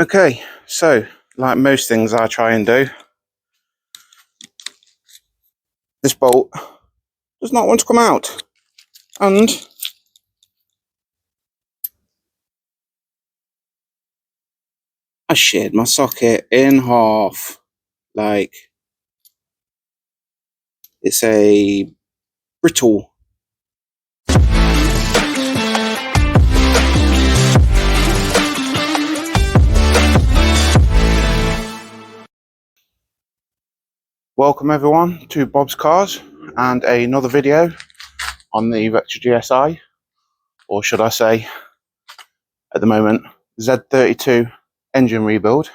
Okay, so like most things I try and do, this bolt does not want to come out, and I sheared my socket in half. Like, it's a brittle. Welcome everyone to Bob's Cars and another video on the Vectra GSI, or should I say, at the moment, Z32 engine rebuild,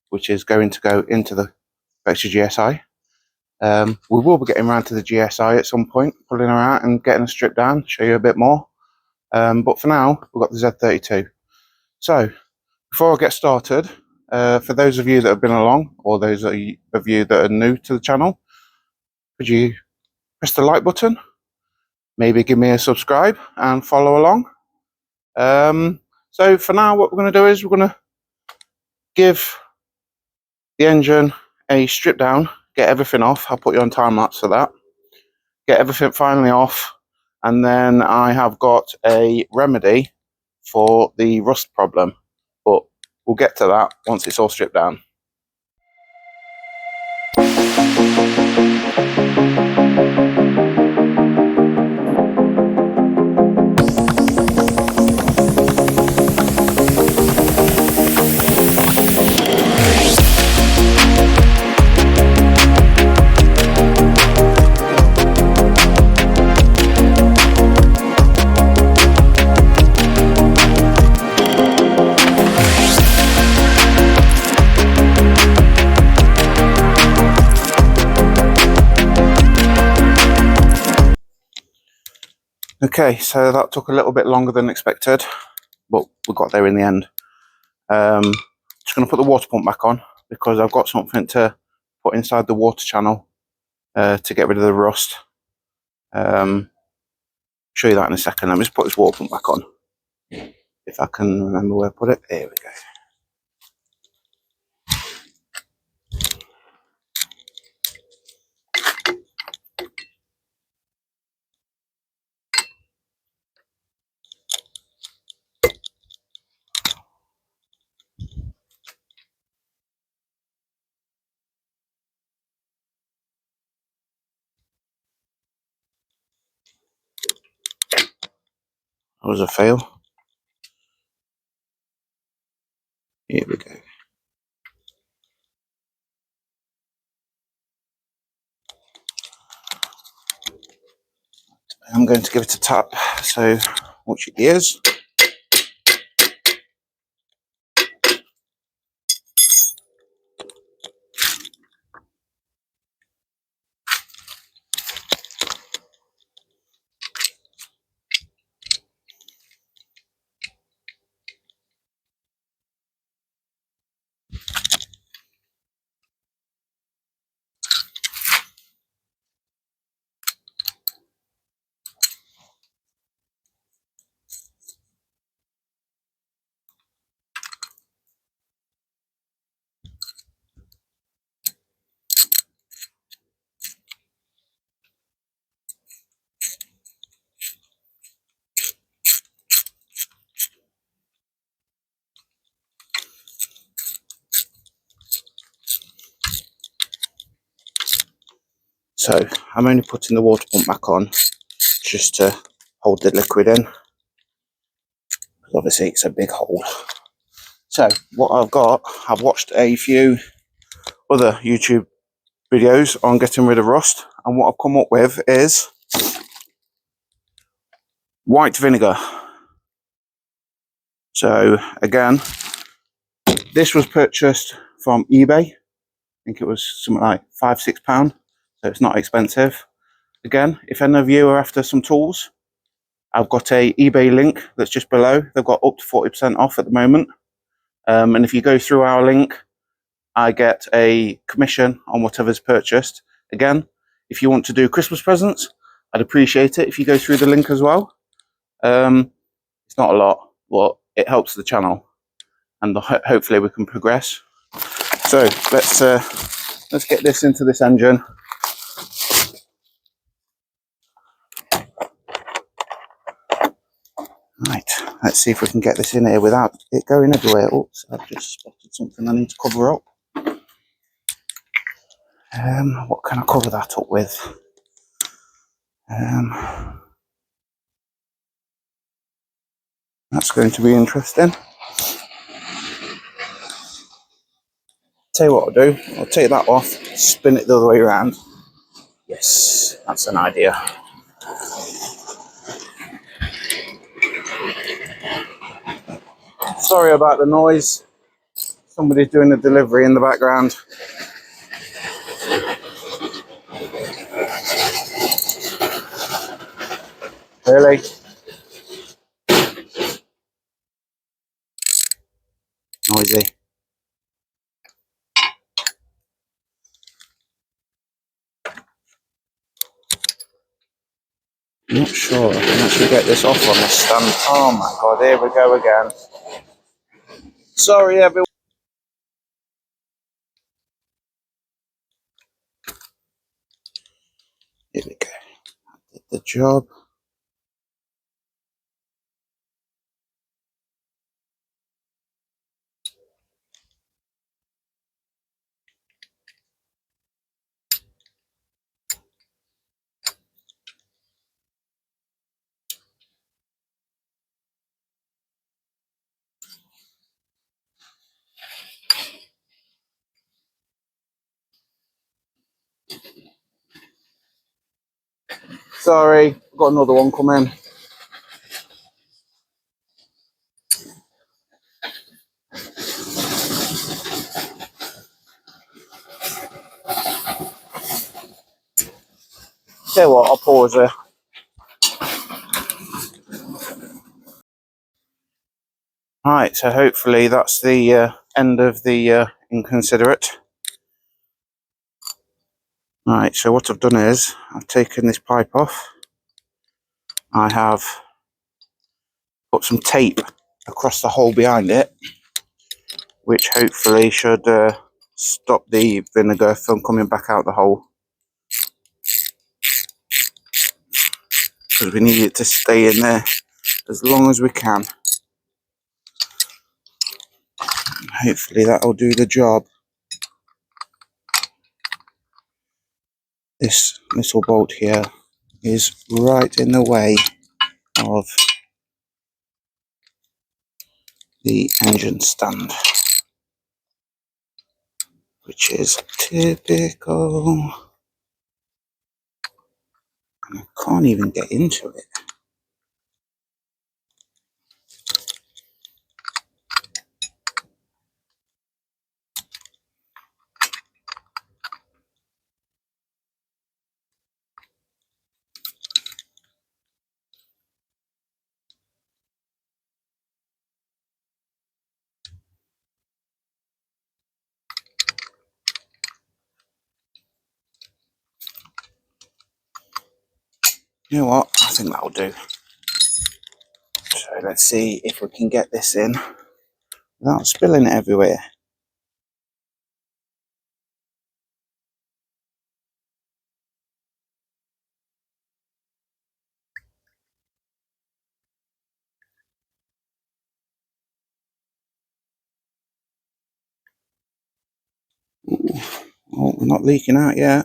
which is going to go into the Vectra GSI. We will be getting around to the GSI at some point, pulling her out and getting her stripped down, show you a bit more. But for now, we've got the Z32. So, before I get started, for those of you that have been along, or those of you that are new to the channel, could you press the like button? Maybe give me a subscribe and follow along. So for now, what we're going to do is we're going to give the engine a strip down, get everything off. I'll put you on time lapse for that. Get everything finally off, and then I have got a remedy for the rust problem, but we'll get to that once it's all stripped down. Okay, so that took a little bit longer than expected, but we got there in the end. Just going to put the water pump back on because I've got something to put inside the water channel to get rid of the rust. Show you that in a second. Let me just put this water pump back on. If I can remember where I put it. There we go. That was a fail. Here we go. I'm going to give it a tap, so watch your ears. So I'm only putting the water pump back on just to hold the liquid in, because obviously it's a big hole. So what I've watched a few other YouTube videos on getting rid of rust, and what I've come up with is white vinegar. So again, this was purchased from eBay. I think it was something like £5–6, so it's not expensive. Again, if any of you are after some tools, I've got a eBay link that's just below. They've got up to 40% off at the moment. And if you go through our link, I get a commission on whatever's purchased. Again, if you want to do Christmas presents, I'd appreciate it if you go through the link as well. It's not a lot, but it helps the channel. and hopefully we can progress. So let's get this into this engine. Right, let's see if we can get this in here without it going everywhere. Oops, I've just spotted something I need to cover up. What can I cover that up with? That's going to be interesting. Tell you what I'll do, I'll take that off, spin it the other way around. Yes, that's an idea. Sorry about the noise. Somebody's doing a delivery in the background. Really? Noisy. I'm not sure I can actually get this off on the stand. Oh my god, here we go again. Sorry everyone. Here we go. Did the job. Sorry, got another one coming. Tell you what, I'll pause here. Right, so hopefully that's the end of the inconsiderate. Right, so what I've done is I've taken this pipe off. I have put some tape across the hole behind it, which hopefully should stop the vinegar from coming back out the hole, because we need it to stay in there as long as we can. Hopefully that'll do the job. This little bolt here is right in the way of the engine stand, which is typical. And I can't even get into it. You know what? I think that'll do. So let's see if we can get this in without spilling it everywhere. Ooh. Oh, we're not leaking out yet.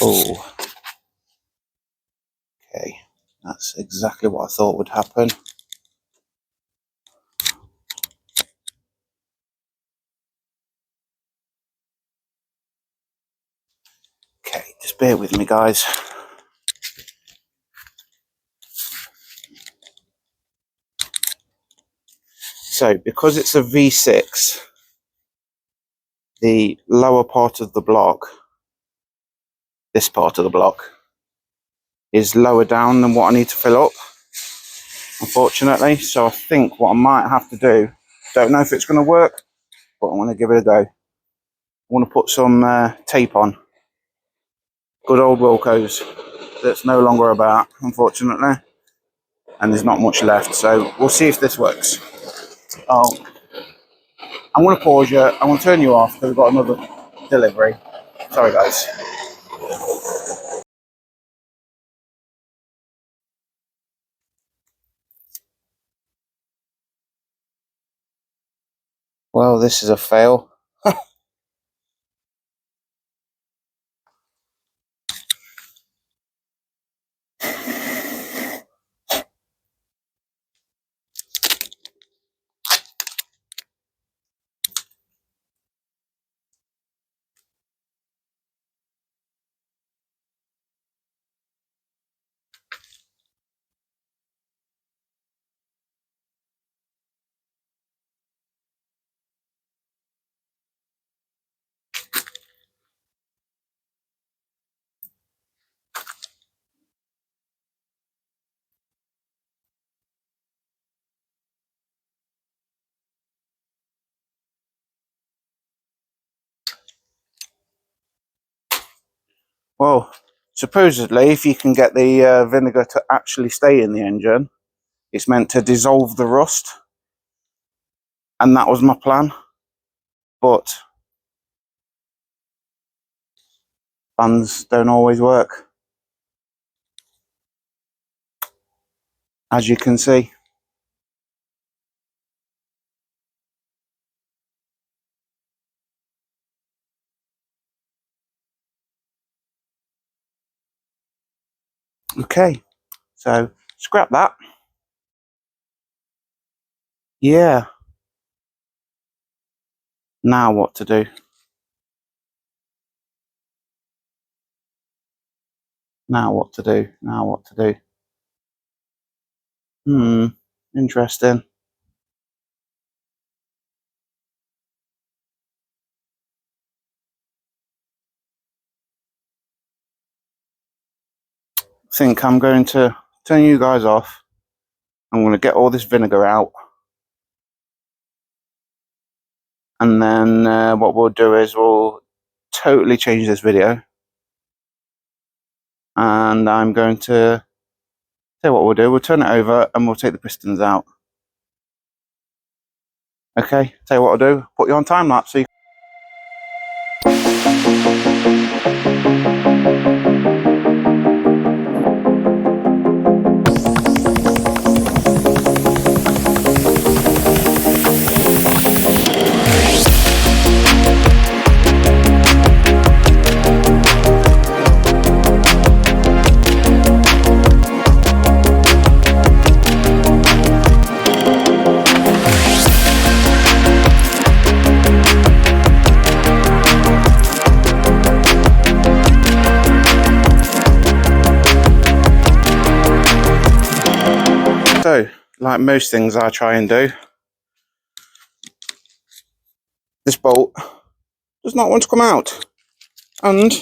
Oh, okay. That's exactly what I thought would happen. Okay, just bear with me, guys. So, because it's a V6, the lower part of the block, this part of the block, is lower down than what I need to fill up, unfortunately. So I think what I might have to do, don't know if it's going to work, but I want to give it a go. I want to put some tape on. Good old Wilco's. that's no longer about, unfortunately, and there's not much left, so we'll see if this works. Oh, I'm going to pause you. I'm going to turn you off because we've got another delivery. Sorry, guys. Well, this is a fail. Well, supposedly, if you can get the vinegar to actually stay in the engine, it's meant to dissolve the rust. And that was my plan. But plans don't always work, as you can see. Okay, so scrap that. Yeah. Now what to do? Now what to do? Now what to do? Interesting. I think I'm going to turn you guys off. I'm going to get all this vinegar out. And then what we'll do is we'll totally change this video. And I'm going to tell you what we'll do. We'll turn it over and we'll take the pistons out. Okay, tell you what I'll do. Put you on time lapse so you So, like most things I try and do, this bolt does not want to come out. And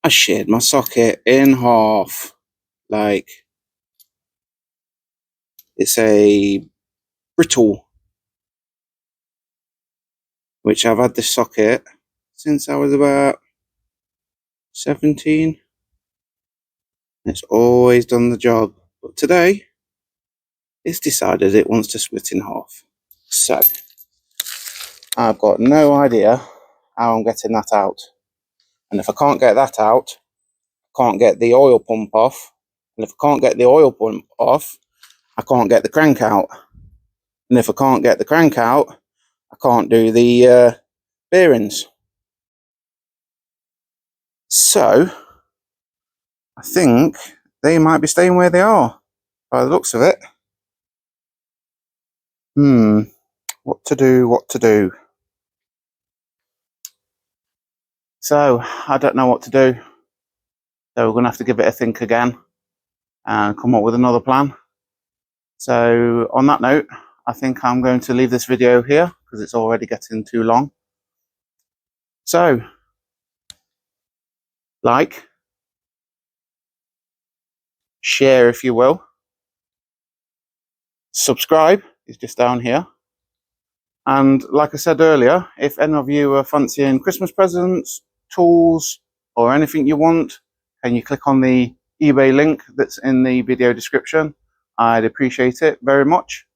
I sheared my socket in half. Like, it's a brittle, which I've had this socket since I was about 17. It's always done the job. But today, it's decided it wants to split in half. So, I've got no idea how I'm getting that out. And if I can't get that out, I can't get the oil pump off. And if I can't get the oil pump off, I can't get the crank out. And if I can't get the crank out, I can't do the bearings. So, I think they might be staying where they are, by the looks of it. What to do, what to do. So, I don't know what to do. So we're going to have to give it a think again and come up with another plan. So, on that note, I think I'm going to leave this video here because it's already getting too long. So, like, share if you will, subscribe is just down here, And like I said earlier, if any of you are fancying Christmas presents, tools, or anything you want, can you click on the eBay link that's in the video description? I'd appreciate it very much.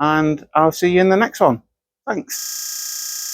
And I'll see you in the next one. Thanks.